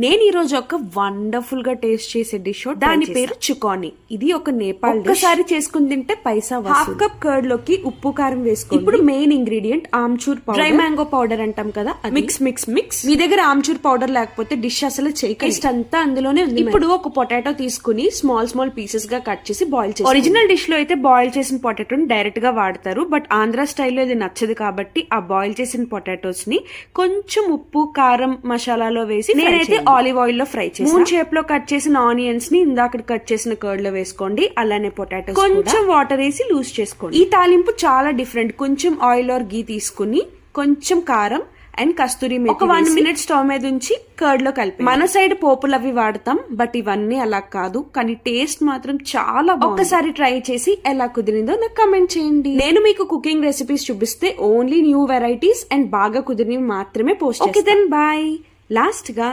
నేను ఈ రోజు ఒక వండర్ఫుల్ గా టేస్ట్ చేసే డిష్, దాని పేరు చుకానీ. ఇది ఒక నేపాల్ డిష్. ఒకసారి చేసుకుని తింటే పైసా వసూలు. హాఫ్ కప్ కర్డ్ లోకి ఉప్పు కారం వేసుకోండి. ఇప్పుడు main ingredient amchur powder, dry mango powder అంటాం కదా, మిక్స్ మిక్స్ మిక్స్. మీ దగ్గర ఆమ్చూర్ పౌడర్ లేకపోతే డిష్ అసలు చేయకండి, టేస్ట్ అంతా అందులోనే ఉంది. ఇప్పుడు ఒక పొటాటో తీసుకుని స్మాల్ స్మాల్ పీసెస్ గా కట్ చేసి బాయిల్ చేసి, ఒరిజినల్ డిష్ లో అయితే బాయిల్ చేసిన పొటాటోని డైరెక్ట్ గా వాడతారు, బట్ ఆంధ్ర స్టైల్లో ఇది నచ్చదు కాబట్టి ఆ బాయిల్ చేసిన పొటాటోస్ ని కొంచెం ఉప్పు కారం మసాలాలో వేసి, నేనైతే ఆలివ్ ఆయిల్ లో ఫ్రై చేసి, మూన్ షేప్ లో కట్ చేసిన ఆనియన్స్ ని ఇందాక కట్ చేసిన కర్డ్ లో వేసుకోండి. అలానే పొటాటో కొంచెం వాటర్ వేసి లూజ్ చేసుకోండి. ఈ తాలింపు చాలా డిఫరెంట్. కొంచెం ఆయిల్ ఆర్ గీ తీసుకుని కొంచెం కారం అండ్ కస్తూరి మేతి ఒక 1 minute స్టవ్ మీద ఉంచి కర్డ్ లో కలిపి, మన సైడ్ పోపులు అవి వాడతాం, బట్ ఇవన్నీ అలా కాదు, కానీ టేస్ట్ మాత్రం చాలా బాగుంది. ఒక్కసారి ట్రై చేసి ఎలా కుదిరిందో నాకు కమెంట్ చేయండి. నేను మీకు కుకింగ్ రెసిపీస్ చూపిస్తే ఓన్లీ న్యూ వెరైటీస్ అండ్ బాగా కుదిరినవి మాత్రమే పోస్ట్ చేస్తాను. Okay then bye. లాస్ట్ గా